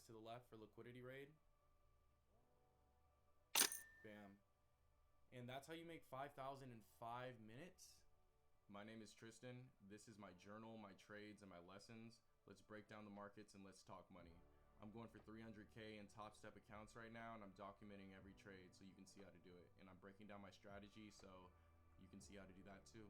to the left for liquidity raid. Bam. And that's how you make 5,000 in 5 minutes. My name is Tristan. This is my journal, my trades, and my lessons. Let's break down the markets and let's talk money. I'm going for 300K in Top Step accounts right now, and I'm documenting every trade so you can see how to do it. And I'm breaking down my strategy so you can see how to do that too.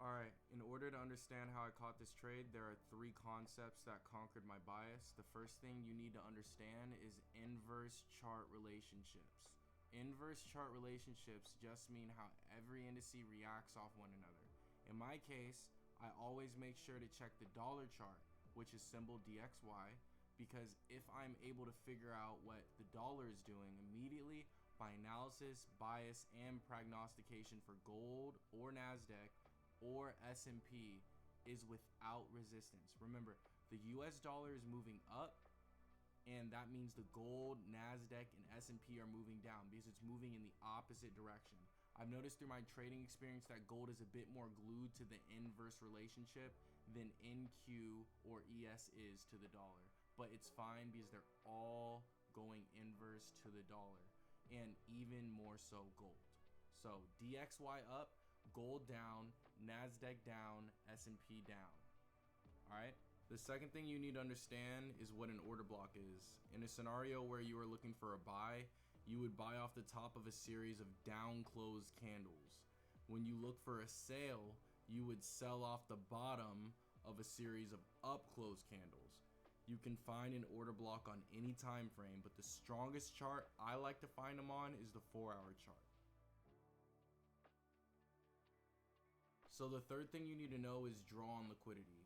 Alright, in order to understand how I caught this trade, there are 3 concepts that conquered my bias. The first thing you need to understand is inverse chart relationships. Inverse chart relationships just mean how every indice reacts off one another. In my case, I always make sure to check the dollar chart, which is symbol DXY, because if I'm able to figure out what the dollar is doing immediately by analysis, bias, and prognostication for gold or NASDAQ or S&P is without resistance. Remember, the US dollar is moving up, and that means the gold, NASDAQ, and S&P are moving down because it's moving in the opposite direction. I've noticed through my trading experience that gold is a bit more glued to the inverse relationship than NQ or ES is to the dollar. But it's fine because they're all going inverse to the dollar, and even more so gold. So DXY up, gold down, NASDAQ down, S&P down. All right. The second thing you need to understand is what an order block is. In a scenario where you are looking for a buy, you would buy off the top of a series of down closed candles. When you look for a sale, you would sell off the bottom of a series of up closed candles. You can find an order block on any time frame, but the strongest chart I like to find them on is the 4-hour chart. So the third thing you need to know is draw on liquidity.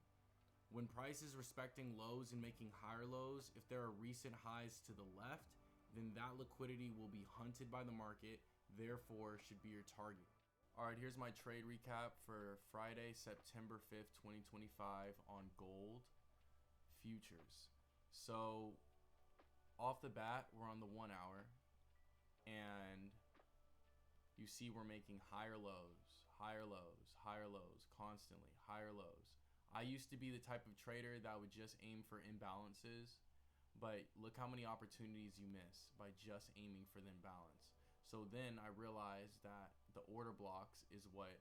When price is respecting lows and making higher lows, if there are recent highs to the left, then that liquidity will be hunted by the market, therefore should be your target. Alright, here's my trade recap for Friday, September 5th, 2025 on gold futures. So off the bat, we're on the 1 hour, and you see we're making higher lows, higher lows, higher lows, constantly, higher lows. I used to be the type of trader that would just aim for imbalances, but look how many opportunities you miss by just aiming for the imbalance. So then I realized that the order blocks is what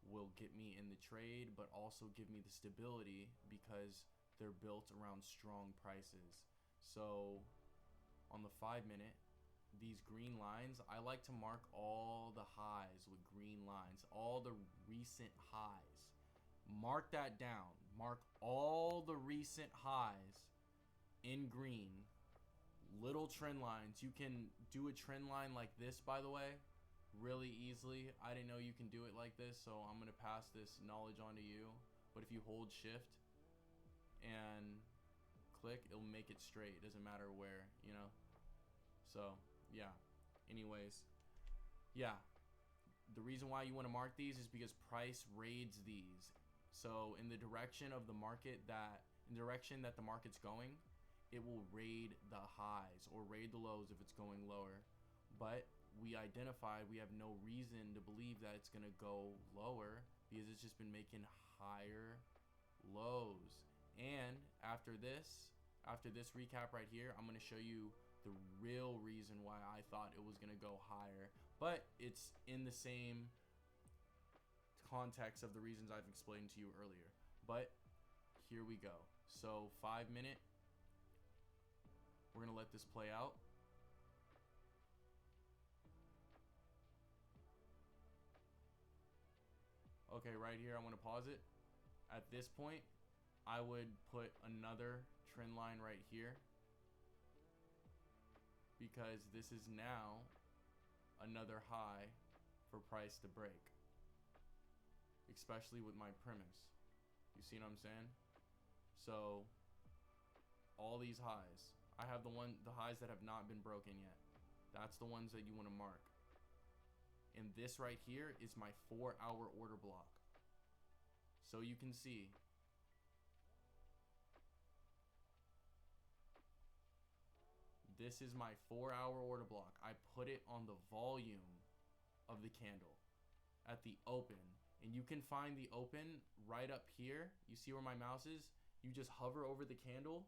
will get me in the trade, but also give me the stability because they're built around strong prices. So on the 5-minute, these green lines, I like to mark all the highs with green lines, all the recent highs. Mark that down. Mark all the recent highs in green. Little trend lines. You can do a trend line like this, by the way, really easily. I didn't know you can do it like this, so I'm going to pass this knowledge on to you. But if you hold shift and click, it'll make it straight. It doesn't matter where, you know. So yeah, anyways, yeah, the reason why you want to mark these is because price raids these. So in the direction of the market, that in the direction that the market's going, it will raid the highs or raid the lows if it's going lower. But we identified we have no reason to believe that it's going to go lower because it's just been making higher lows. And after this recap right here, I'm going to show you the real reason why I thought it was going to go higher, but it's in the same context of the reasons I've explained to you earlier. But here we go. So 5-minute, we're going to let this play out. Okay, right here, I want to pause it. At this point, I would put another trend line right here, because this is now another high for price to break, especially with my premise. You see what I'm saying? So all these highs, I have the highs that have not been broken yet. That's the ones that you want to mark. And this right here is my 4-hour order block. So you can see this is my 4-hour order block. I put it on the volume of the candle at the open, and you can find the open right up here. You see where my mouse is? You just hover over the candle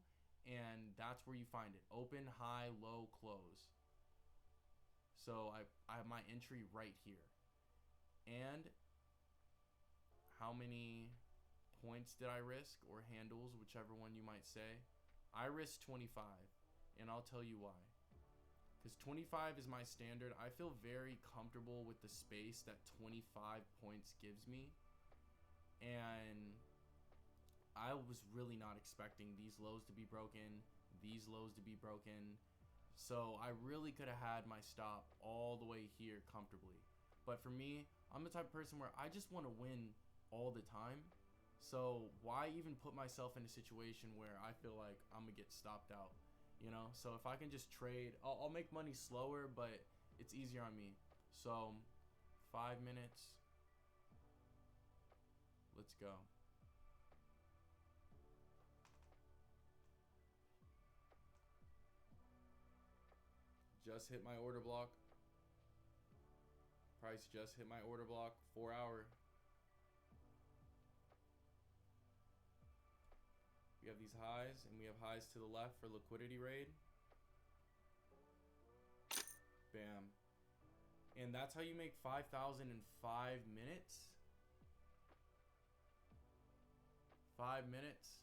and that's where you find it. Open, high, low, close. So I have my entry right here. And how many points did I risk, or handles, whichever one you might say? I risked 25, and I'll tell you why. Because 25 is my standard. I feel very comfortable with the space that 25 points gives me. And I was really not expecting these lows to be broken, these lows to be broken. So I really could have had my stop all the way here comfortably. But for me, I'm the type of person where I just want to win all the time. So why even put myself in a situation where I feel like I'm gonna get stopped out, you know? So if I can just trade, I'll make money slower, but it's easier on me. So 5 minutes. Let's go. Just hit my order block. Price just hit my order block. 4 hour. We have these highs, and we have highs to the left for liquidity raid. Bam. And that's how you make 5,000 in 5 minutes. 5 minutes.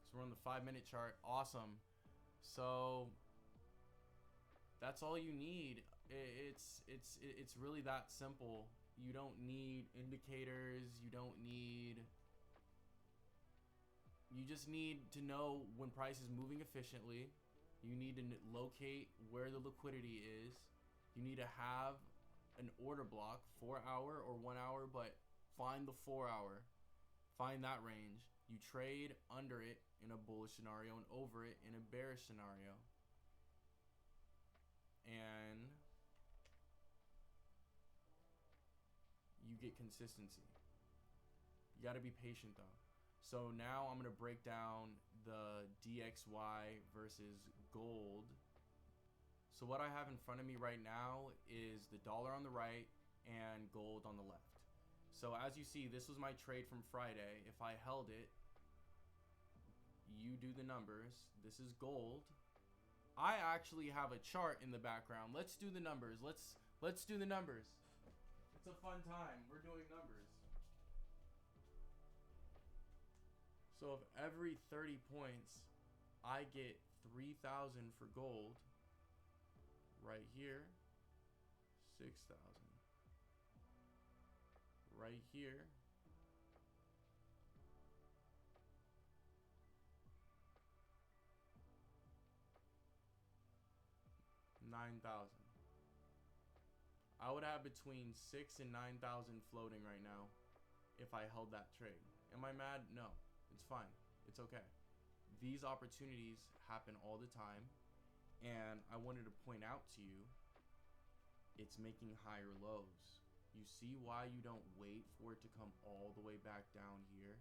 So we're on the 5-minute chart. Awesome. So that's all you need. It's really that simple. You don't need indicators. You just need to know when price is moving efficiently. You need to locate where the liquidity is. You need to have an order block, 4 hour or 1 hour, but find the 4 hour. Find that range. You trade under it in a bullish scenario and over it in a bearish scenario. And you get consistency. You got to be patient though. So now I'm going to break down the DXY versus gold. So what I have in front of me right now is the dollar on the right and gold on the left. So as you see, this was my trade from Friday. If I held it, you do the numbers. This is gold. I actually have a chart in the background. Let's do the numbers. Let's do the numbers. It's a fun time. We're doing numbers. So if every 30 points I get 3,000 for gold, right here, 6,000. Right here, 9,000. I would have between 6 and 9,000 floating right now if I held that trade. Am I mad? No, it's fine. It's okay. These opportunities happen all the time, and I wanted to point out to you, it's making higher lows. You see why you don't wait for it to come all the way back down here?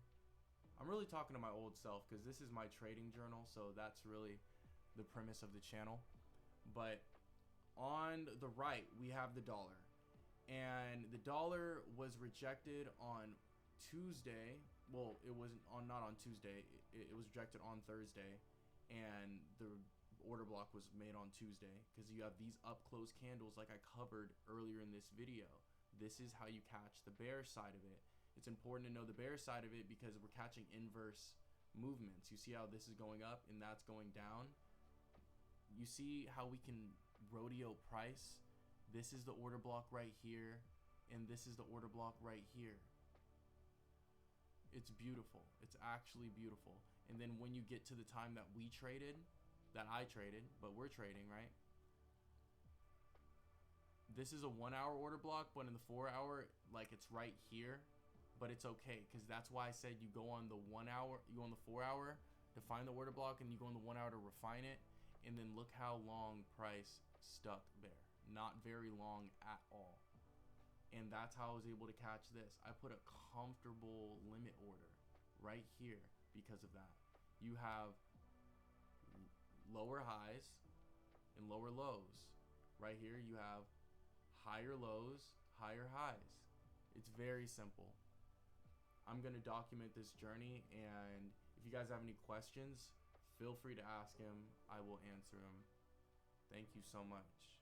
I'm really talking to my old self because this is my trading journal, so that's really the premise of the channel. But on the right, we have the dollar. And the dollar was rejected on Tuesday. Well, it wasn't on, not on Tuesday. It was rejected on Thursday. And the order block was made on Tuesday because you have these up close candles like I covered earlier in this video. This is how you catch the bear side of it. It's important to know the bear side of it because we're catching inverse movements. You see how this is going up and that's going down? You see how we can rodeo price? This is the order block right here, and this is the order block right here. It's beautiful. It's actually beautiful. And then when you get to the time that we traded, that I traded, but we're trading, right? This is a 1 hour order block, but in the 4 hour, like it's right here, but it's okay. Cause that's why I said you go on the 1 hour, you go on the 4 hour to find the order block, and you go on the 1 hour to refine it. And then look how long price stuck there. Not very long at all. And that's how I was able to catch this. I put a comfortable limit order right here because of that. You have lower highs and lower lows. Right here you have higher lows, higher highs. It's very simple. I'm going to document this journey, and if you guys have any questions, feel free to ask him. I will answer them. Thank you so much.